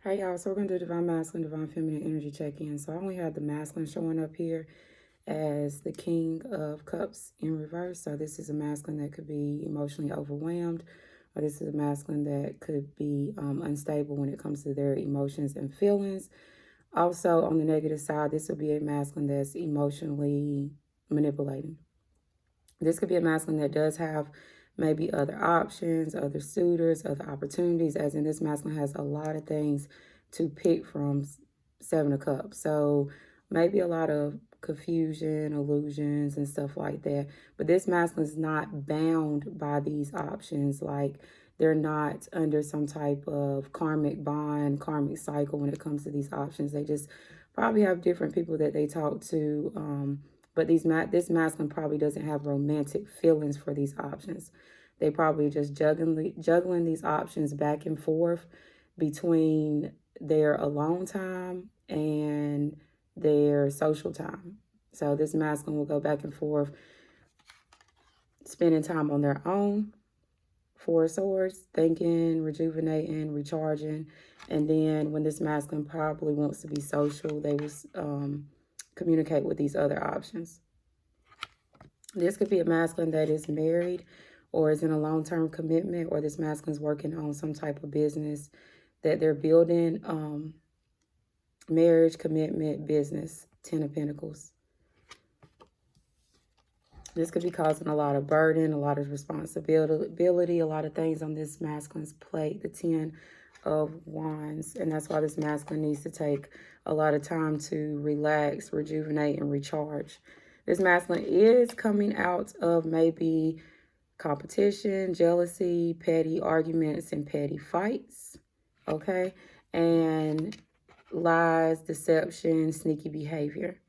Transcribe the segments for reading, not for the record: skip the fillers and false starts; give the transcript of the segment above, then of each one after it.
Hey y'all, so we're going to do Divine Masculine, Divine Feminine Energy check-in. So I only have the masculine showing up here as the King of Cups in reverse. So this is a masculine that could be emotionally overwhelmed, or this is a masculine that could be unstable when it comes to their emotions and feelings. Also, on the negative side, this would be a masculine that's emotionally manipulating. This could be a masculine that does have maybe other options, other suitors, other opportunities, as in this masculine has a lot of things to pick from. Seven of Cups. So maybe a lot of confusion, illusions, and stuff like that. But this masculine is not bound by these options. Like they're not under some type of karmic bond, karmic cycle when it comes to these options. They just probably have different people that they talk to. But this masculine probably doesn't have romantic feelings for these options. They probably just juggling these options back and forth between their alone time and their social time. So this masculine will go back and forth, spending time on their own, Four of Swords, thinking, rejuvenating, recharging. And then when this masculine probably wants to be social, they will communicate with these other options. This could be a masculine that is married or is in a long-term commitment, or this masculine is working on some type of business that they're building. Marriage, commitment, business, 10 of Pentacles. This could be causing a lot of burden, a lot of responsibility, a lot of things on this masculine's plate, the 10 of Wands. And that's why this masculine needs to take a lot of time to relax, rejuvenate, and recharge. This masculine is coming out of maybe competition, jealousy, petty arguments, and petty fights. Okay? And lies, deception, sneaky behavior.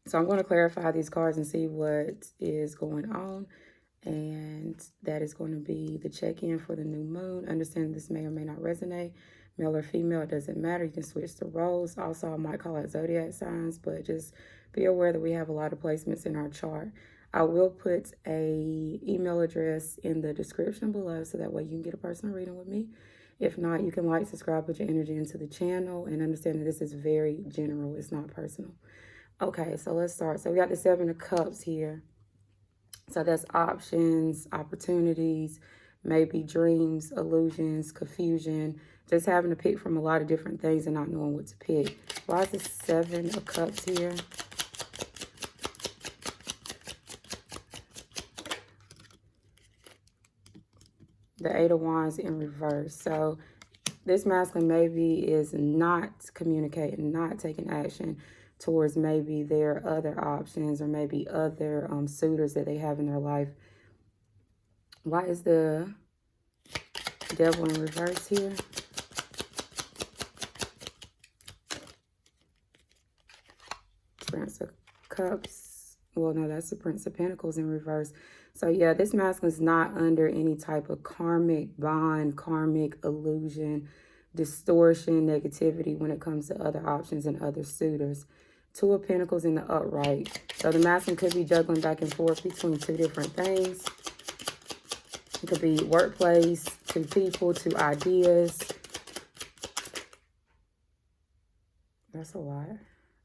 So I'm going to clarify these cards and see what is going on. And that is going to be the check-in for the new moon. Understand this may or may not resonate. Male or female, it doesn't matter. You can switch the roles. Also, I might call out zodiac signs, but just be aware that we have a lot of placements in our chart. I will put a email address in the description below so that way you can get a personal reading with me. If not, you can like, subscribe, put your energy into the channel, and understand that this is very general. It's not personal. Okay, so let's start. So we got the Seven of Cups here. So that's options, opportunities, maybe dreams, illusions, confusion, just having to pick from a lot of different things and not knowing what to pick. Why is the Seven of Cups here? The Eight of Wands in reverse. So this masculine maybe is not communicating, not taking action towards maybe their other options or maybe other suitors that they have in their life. Why is the Devil in reverse here? Prince of Cups. Well, no, that's the Prince of Pentacles in reverse. So yeah, this masculine is not under any type of karmic bond, karmic illusion, distortion, negativity when it comes to other options and other suitors. Two of Pentacles in the upright. So the masculine could be juggling back and forth between two different things. It could be workplace, two people, two ideas. That's a lot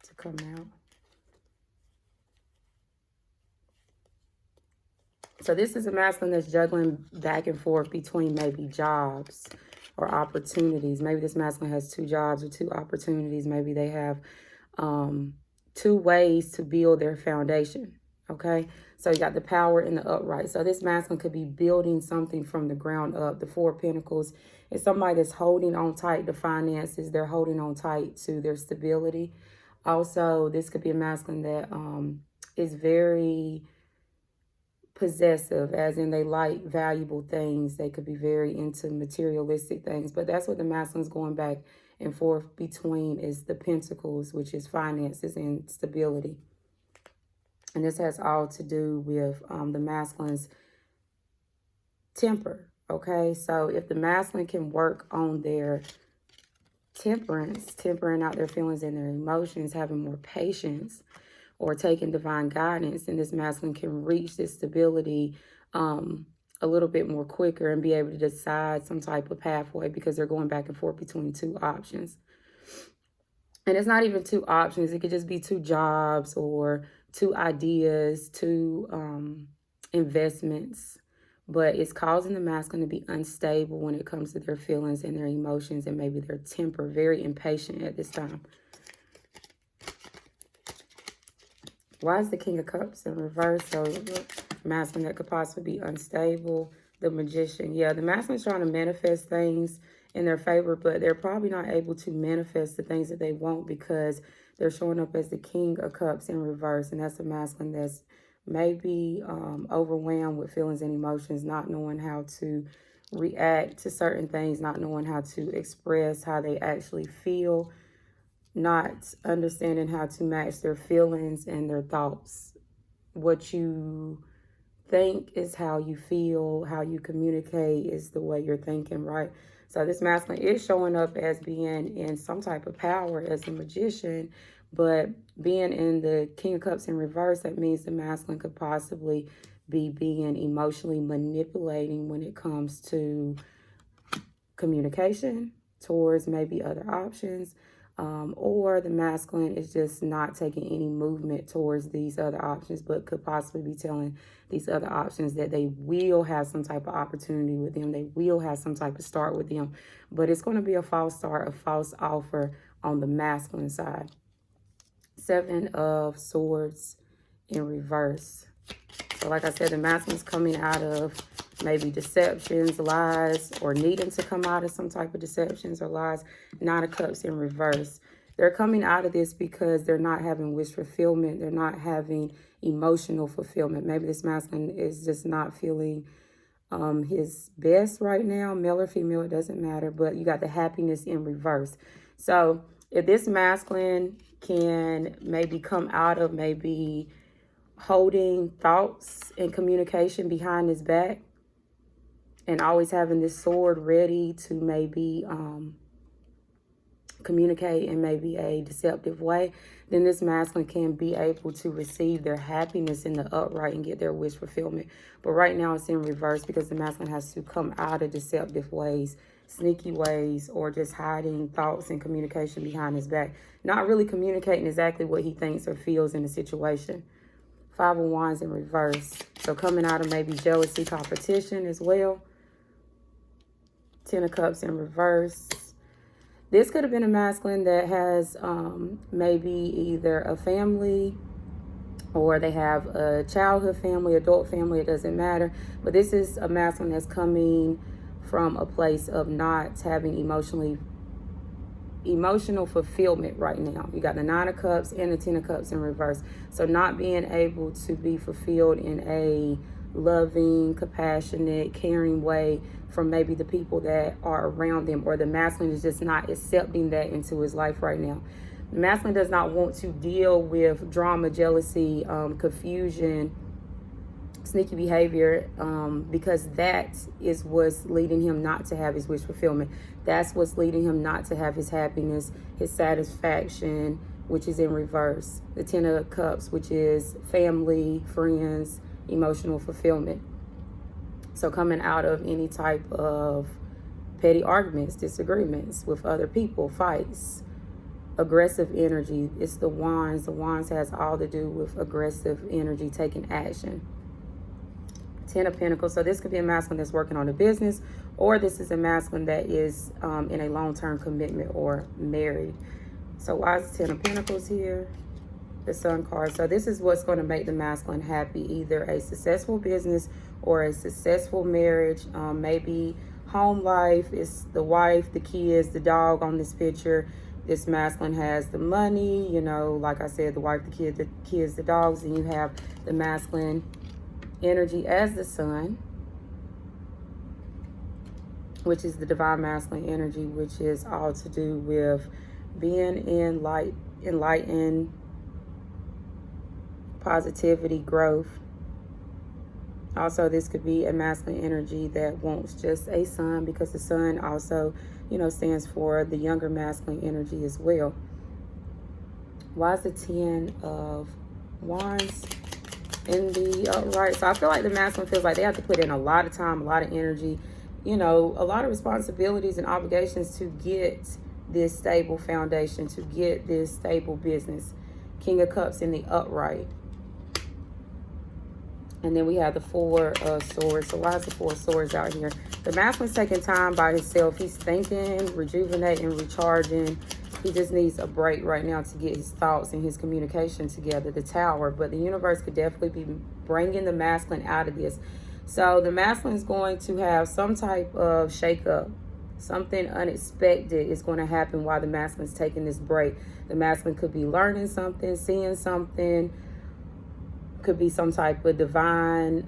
to come out. So this is a masculine that's juggling back and forth between maybe jobs or opportunities. Maybe this masculine has two jobs or two opportunities. Maybe they have two ways to build their foundation. Okay, so you got the Power and the upright. So this masculine could be building something from the ground up. The Four of Pentacles is somebody that's holding on tight to finances. They're holding on tight to their stability. Also, this could be a masculine that is very possessive, as in they like valuable things. They could be very into materialistic things, but that's what the masculine's going back and forth between is the Pentacles, which is finances and stability. And this has all to do with the masculine's temper. Okay, so if the masculine can work on their temperance, tempering out their feelings and their emotions, having more patience, or taking divine guidance, and this masculine can reach this stability a little bit more quicker and be able to decide some type of pathway because they're going back and forth between two options. And it's not even two options. It could just be two jobs or two ideas, two investments. But it's causing the masculine to be unstable when it comes to their feelings and their emotions and maybe their temper. Very impatient at this time. Why is the King of Cups in reverse? So masculine that could possibly be unstable. The Magician. Yeah, the masculine's trying to manifest things in their favor, but they're probably not able to manifest the things that they want because they're showing up as the King of Cups in reverse. And that's a masculine that's maybe overwhelmed with feelings and emotions, not knowing how to react to certain things, not knowing how to express how they actually feel, not understanding how to match their feelings and their thoughts. What you think is how you feel, how you communicate is the way you're thinking, right? So this masculine is showing up as being in some type of power as a magician, but being in the King of Cups in reverse, that means the masculine could possibly be being emotionally manipulating when it comes to communication towards maybe other options. Or the masculine is just not taking any movement towards these other options, but could possibly be telling these other options that they will have some type of opportunity with them. They will have some type of start with them, but it's going to be a false start, a false offer on the masculine side. 7 of Swords in reverse. So like I said, the masculine's coming out of maybe deceptions, lies, or needing to come out of some type of deceptions or lies. 9 of Cups in reverse. They're coming out of this because they're not having wish fulfillment. They're not having emotional fulfillment. Maybe this masculine is just not feeling his best right now. Male or female, it doesn't matter. But you got the happiness in reverse. So if this masculine can maybe come out of maybe holding thoughts and communication behind his back and always having this sword ready to maybe communicate in maybe a deceptive way, then this masculine can be able to receive their happiness in the upright and get their wish fulfillment. But right now it's in reverse because the masculine has to come out of deceptive ways, sneaky ways, or just hiding thoughts and communication behind his back. Not really communicating exactly what he thinks or feels in the situation. 5 of Wands in reverse. So coming out of maybe jealousy, competition as well. 10 of Cups in reverse. This could have been a masculine that has maybe either a family or they have a childhood family, adult family, it doesn't matter. But this is a masculine that's coming from a place of not having emotional fulfillment right now. You got the 9 of Cups and the 10 of Cups in reverse. So not being able to be fulfilled in a loving, compassionate, caring way from maybe the people that are around them, or the masculine is just not accepting that into his life right now. The masculine does not want to deal with drama, jealousy, confusion, sneaky behavior, because that is what's leading him not to have his wish fulfillment. That's what's leading him not to have his happiness, his satisfaction, which is in reverse. The 10 of Cups, which is family, friends, emotional fulfillment. So coming out of any type of petty arguments, disagreements with other people, fights, aggressive energy. It's the Wands. The Wands has all to do with aggressive energy, taking action. 10 of Pentacles. So this could be a masculine that's working on a business, or this is a masculine that is in a long-term commitment or married. So why is 10 of Pentacles here? The Sun card. So this is what's going to make the masculine happy, either a successful business or a successful marriage. Maybe home life is the wife, the kids, the dog on this picture. This masculine has the money, you know, like I said, the wife, the kids, the dogs, and you have the masculine energy as the Sun, which is the divine masculine energy, which is all to do with being in light, enlightened, positivity, growth. Also, this could be a masculine energy that wants just a son, because the Sun also, you know, stands for the younger masculine energy as well. Why is the 10 of Wands in the upright. So I feel like the masculine feels like they have to put in a lot of time, a lot of energy, you know, a lot of responsibilities and obligations to get this stable foundation, to get this stable business. King of Cups in the upright. And then we have the Four of Swords. So why is the Four of Swords out here? The masculine's taking time by himself. He's thinking, rejuvenating, recharging. He just needs a break right now to get his thoughts and his communication together. The Tower. But the universe could definitely be bringing the masculine out of this. So the masculine is going to have some type of shakeup. Something unexpected is going to happen while the masculine is taking this break. The masculine could be learning something, seeing something. Could be some type of divine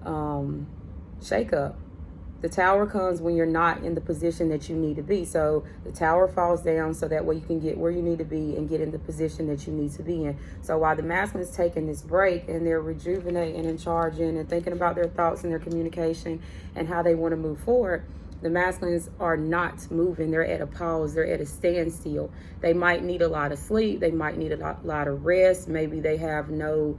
shakeup. The Tower comes when you're not in the position that you need to be. So the Tower falls down so that way you can get where you need to be and get in the position that you need to be in. So while the masculine is taking this break and they're rejuvenating and charging and thinking about their thoughts and their communication and how they want to move forward, the masculines are not moving. They're at a pause. They're at a standstill. They might need a lot of sleep. They might need a lot of rest. Maybe they have no...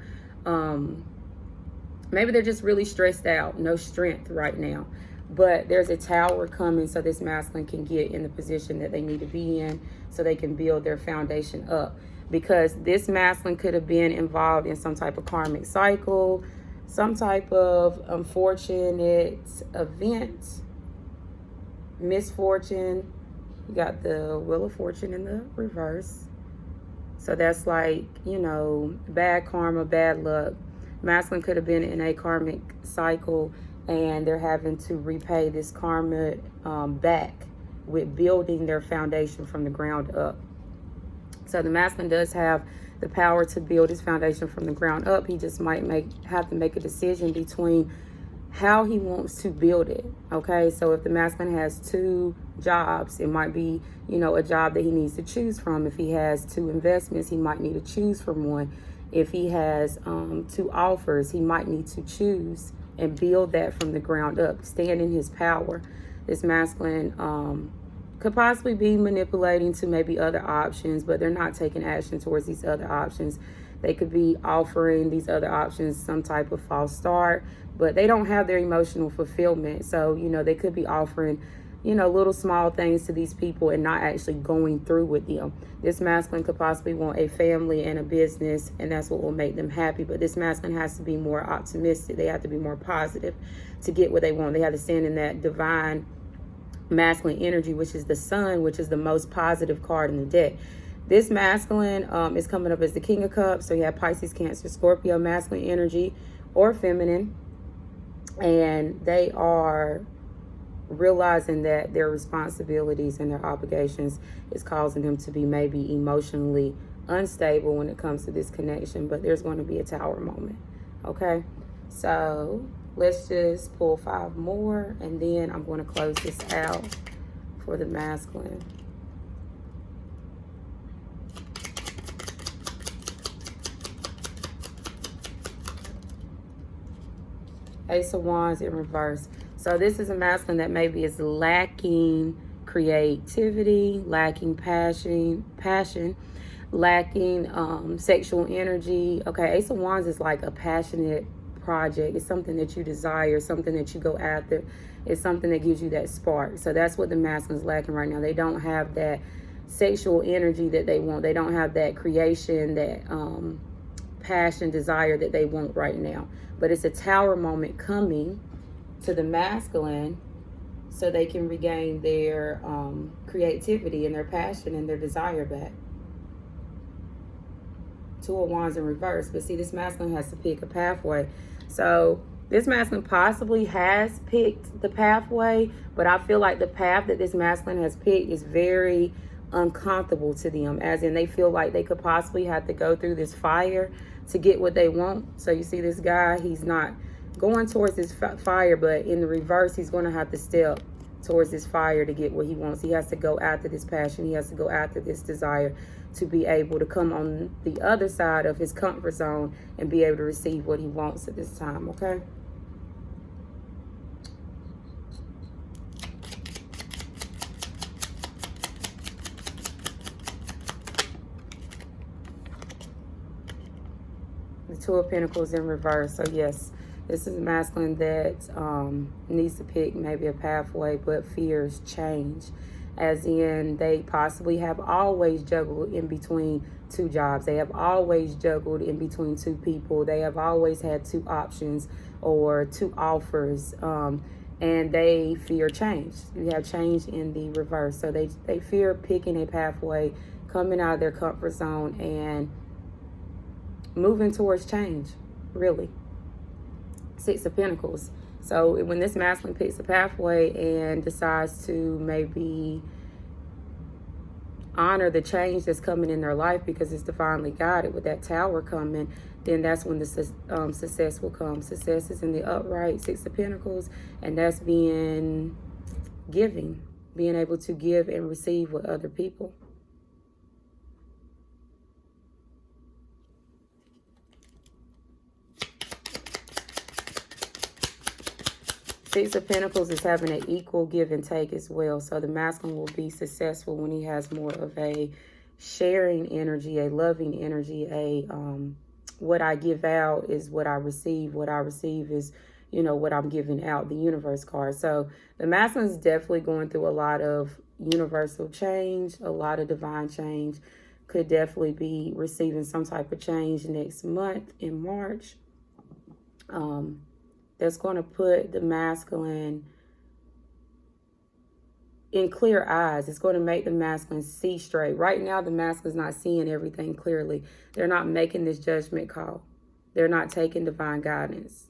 maybe they're just really stressed out, no strength right now. But there's a Tower coming so this masculine can get in the position that they need to be in so they can build their foundation up. Because this masculine could have been involved in some type of karmic cycle, some type of unfortunate event, misfortune. You got the Wheel of Fortune in the reverse. So that's like, you know, bad karma, bad luck. Masculine could have been in a karmic cycle and they're having to repay this karma back with building their foundation from the ground up. So the masculine does have the power to build his foundation from the ground up. He just might have to make a decision between how he wants to build it. Okay, so if the masculine has two jobs, it might be, you know, a job that he needs to choose from. If he has two investments, he might need to choose from one. If he has two offers, he might need to choose and build that from the ground up, stand in his power. This masculine could possibly be manipulating to maybe other options, but they're not taking action towards these other options. They could be offering these other options some type of false start, but they don't have their emotional fulfillment. So, you know, they could be offering, you know, little small things to these people and not actually going through with them. This masculine could possibly want a family and a business, and that's what will make them happy. But this masculine has to be more optimistic. They have to be more positive to get what they want. They have to stand in that divine masculine energy, which is the Sun, which is the most positive card in the deck. This masculine is coming up as the King of Cups. So you have Pisces, Cancer, Scorpio, masculine energy or feminine. And they are realizing that their responsibilities and their obligations is causing them to be maybe emotionally unstable when it comes to this connection. But there's going to be a Tower moment. Okay, so let's just pull 5 more and then I'm going to close this out for the masculine. Ace of Wands in reverse. So this is a masculine that maybe is lacking creativity, lacking passion, lacking sexual energy. Okay, Ace of Wands is like a passionate project. It's something that you desire, something that you go after. It's something that gives you that spark. So that's what the masculine is lacking right now. They don't have that sexual energy that they want. They don't have that creation, that passion, desire that they want right now. But it's a Tower moment coming to the masculine so they can regain their creativity and their passion and their desire back. 2 of Wands in reverse. But see, this masculine has to pick a pathway. So this masculine possibly has picked the pathway, but I feel like the path that this masculine has picked is very uncomfortable to them, as in they feel like they could possibly have to go through this fire to get what they want. So you see this guy, he's not going towards this fire, but in the reverse, he's going to have to step towards this fire to get what he wants. He has to go after this passion. He has to go after this desire to be able to come on the other side of his comfort zone and be able to receive what he wants at this time, okay? The Two of Pentacles in reverse. So yes, this is a masculine that needs to pick maybe a pathway, but fears change. As in, they possibly have always juggled in between two jobs. They have always juggled in between two people. They have always had two options or two offers. And they fear change. You have change in the reverse. So they fear picking a pathway, coming out of their comfort zone, and moving towards change, really. Six of Pentacles. So when this masculine picks a pathway and decides to maybe honor the change that's coming in their life because it's divinely guided with that Tower coming, then that's when the success will come. Success is in the upright, Six of Pentacles, and that's being giving, being able to give and receive with other people. Six of Pentacles is having an equal give and take as well. So the masculine will be successful when he has more of a sharing energy, a loving energy, what I give out is what I receive. What I receive is, you know, what I'm giving out, the universe card. So the masculine is definitely going through a lot of universal change, a lot of divine change. Could definitely be receiving some type of change next month in March. That's going to put the masculine in clear eyes. It's going to make the masculine see straight. Right now, the masculine's not seeing everything clearly. They're not making this judgment call. They're not taking divine guidance.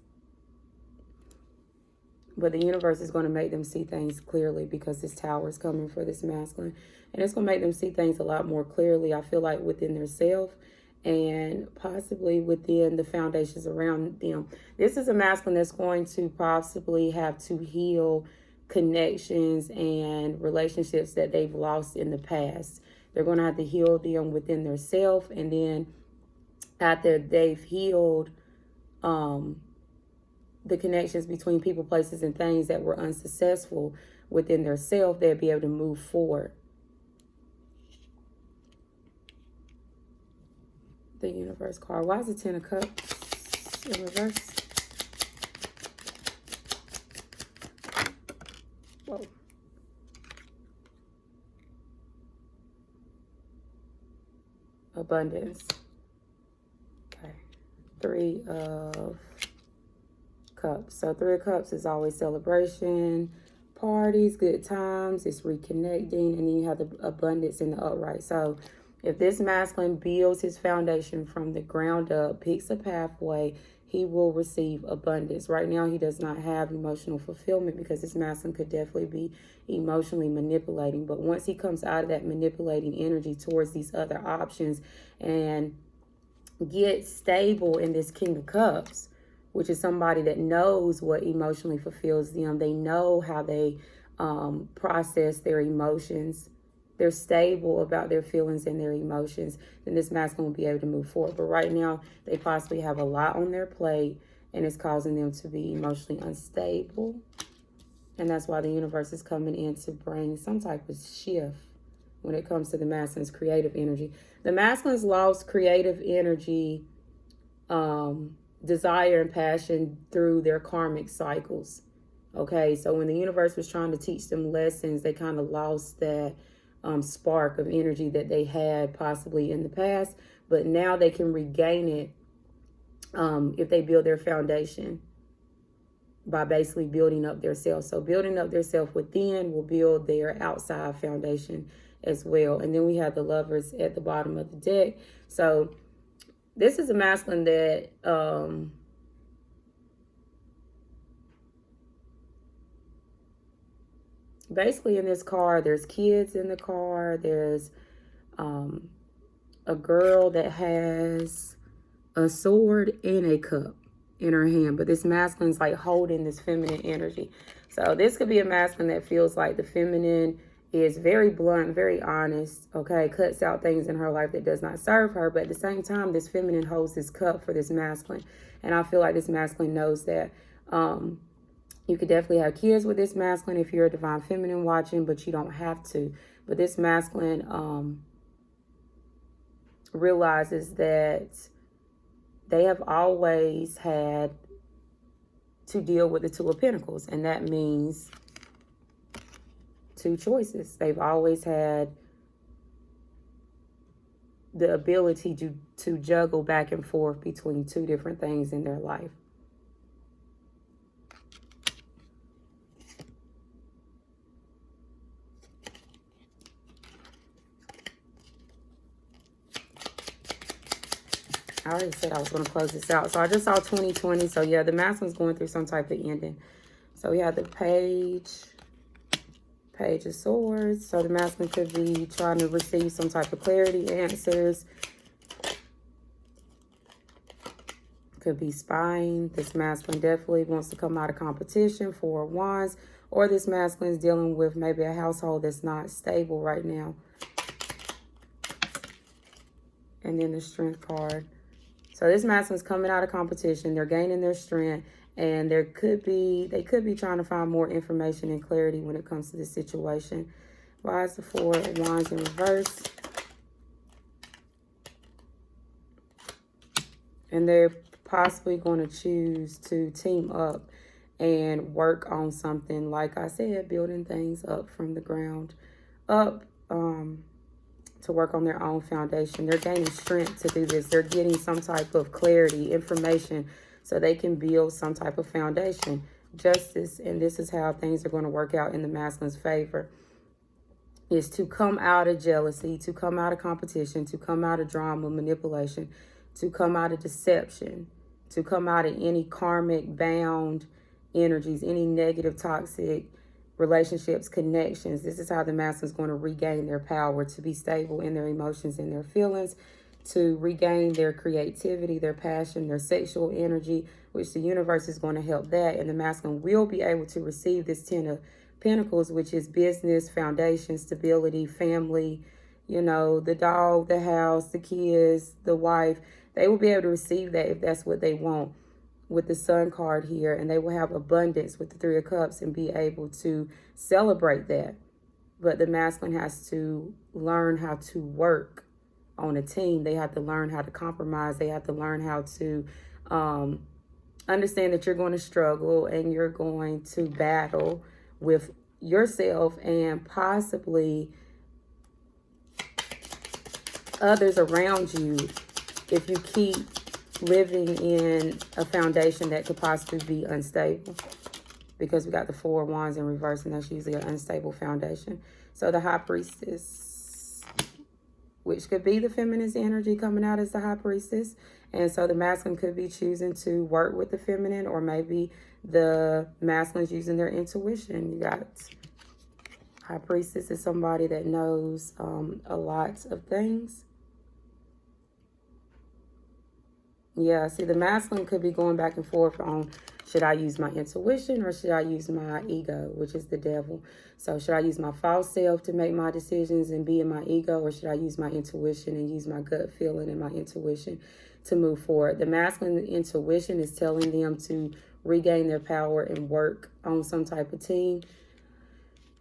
But the universe is going to make them see things clearly because this Tower is coming for this masculine. And it's going to make them see things a lot more clearly, I feel like, within their self and possibly within the foundations around them. This is a masculine that's going to possibly have to heal connections and relationships that they've lost in the past. They're going to have to heal them within their self, and then after they've healed the connections between people, places, and things that were unsuccessful within their self, they'll be able to move forward. The universe card. Why is the Ten of Cups in reverse? Whoa. Abundance. Okay. Three of Cups. So Three of Cups is always celebration, parties, good times. It's reconnecting, and then you have the abundance in the upright. So if this masculine builds his foundation from the ground up, picks a pathway, he will receive abundance. Right now, he does not have emotional fulfillment because this masculine could definitely be emotionally manipulating. But once he comes out of that manipulating energy towards these other options and gets stable in this King of Cups, which is somebody that knows what emotionally fulfills them, they know how they process their emotions, they're stable about their feelings and their emotions, then this masculine will be able to move forward. But right now, they possibly have a lot on their plate, and it's causing them to be emotionally unstable. And that's why the universe is coming in to bring some type of shift when it comes to the masculine's creative energy. The masculine's lost creative energy, desire, and passion through their karmic cycles. Okay, so when the universe was trying to teach them lessons, they kind of lost that spark of energy that they had possibly in the past, but now they can regain it if they build their foundation by basically building up their self. So building up their self within will build their outside foundation as well. And then we have the Lovers at the bottom of the deck. So this is a masculine that basically in this card, there's kids in the car. There's a girl that has a sword and a cup in her hand. But this masculine's like holding this feminine energy. So this could be a masculine that feels like the feminine is very blunt, very honest, okay, cuts out things in her life that does not serve her. But at the same time, this feminine holds this cup for this masculine. And I feel like this masculine knows that you could definitely have kids with this masculine if you're a divine feminine watching, but you don't have to. But this masculine realizes that they have always had to deal with the Two of Pentacles, and that means two choices. They've always had the ability to juggle back and forth between two different things in their life. I already said I was going to close this out. So I just saw 2020. So yeah, the masculine's going through some type of ending. So we have the Page of Swords. So the masculine could be trying to receive some type of clarity, answers. Could be spying. This masculine definitely wants to come out of competition. Four of Wands. Or this masculine is dealing with maybe a household that's not stable right now. And then the Strength card. So this masculine's coming out of competition. They're gaining their strength. And they could be trying to find more information and clarity when it comes to this situation. Why is the Four of Wands in reverse? And they're possibly going to choose to team up and work on something, like I said, building things up from the ground up, to work on their own foundation. They're gaining strength to do this. They're getting some type of clarity, information, so they can build some type of foundation. Justice, and this is how things are going to work out in the masculine's favor, is to come out of jealousy, to come out of competition, to come out of drama, manipulation, to come out of deception, to come out of any karmic bound energies, any negative, toxic relationships, connections. This is how the masculine is going to regain their power, to be stable in their emotions and their feelings, to regain their creativity, their passion, their sexual energy, which the universe is going to help that. And the masculine will be able to receive this Ten of Pentacles, which is business, foundation, stability, family, you know, the dog, the house, the kids, the wife. They will be able to receive that if that's what they want, with the Sun card here, and they will have abundance with the Three of Cups and be able to celebrate that. But the masculine has to learn how to work on a team. They have to learn how to compromise. They have to learn how to understand that you're going to struggle and you're going to battle with yourself and possibly others around you if you keep living in a foundation that could possibly be unstable, because we got the Four of Wands in reverse, and that's usually an unstable foundation. So the High Priestess, which could be the feminine's energy coming out as the High Priestess, and so the masculine could be choosing to work with the feminine, or maybe the masculine's using their intuition. You got High Priestess is somebody that knows a lot of things. Yeah, see, the masculine could be going back and forth on, should I use my intuition or should I use my ego, which is the devil? So should I use my false self to make my decisions and be in my ego, or should I use my intuition and use my gut feeling and my intuition to move forward? The masculine intuition is telling them to regain their power and work on some type of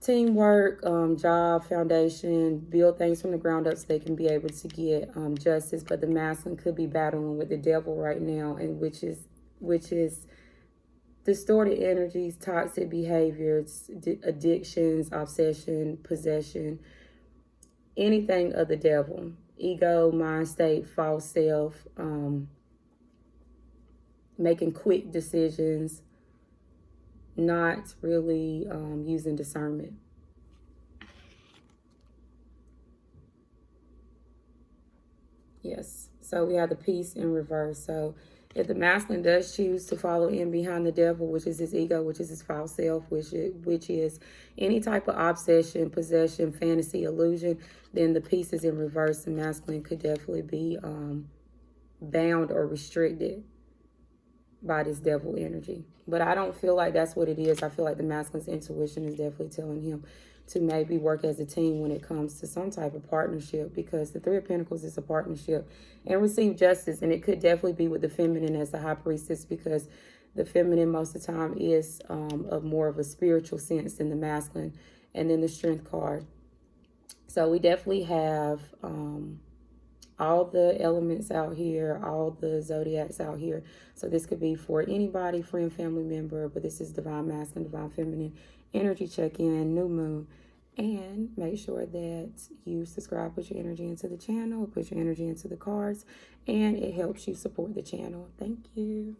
teamwork, job, foundation, build things from the ground up so they can be able to get justice. But the masculine could be battling with the devil right now, and which is distorted energies, toxic behaviors, addictions, obsession, possession, anything of the devil. Ego, mind state, false self, making quick decisions, not really using discernment. Yes, so we have the Peace in reverse. So if the masculine does choose to follow in behind the devil, which is his ego, which is his false self, which is any type of obsession, possession, fantasy, illusion, then the Peace is in reverse. The masculine could definitely be bound or restricted by this devil energy. But I don't feel like that's what it is. I feel like the masculine's intuition is definitely telling him to maybe work as a team when it comes to some type of partnership, because the Three of Pentacles is a partnership, and receive justice. And it could definitely be with the feminine as the High Priestess, because the feminine most of the time is of more of a spiritual sense than the masculine. And then the Strength card. So we definitely have all the elements out here, all the zodiacs out here. So this could be for anybody, friend, family member, but this is divine masculine, divine feminine energy check-in, new moon. And make sure that you subscribe, put your energy into the channel, put your energy into the cards, and it helps you support the channel. Thank you.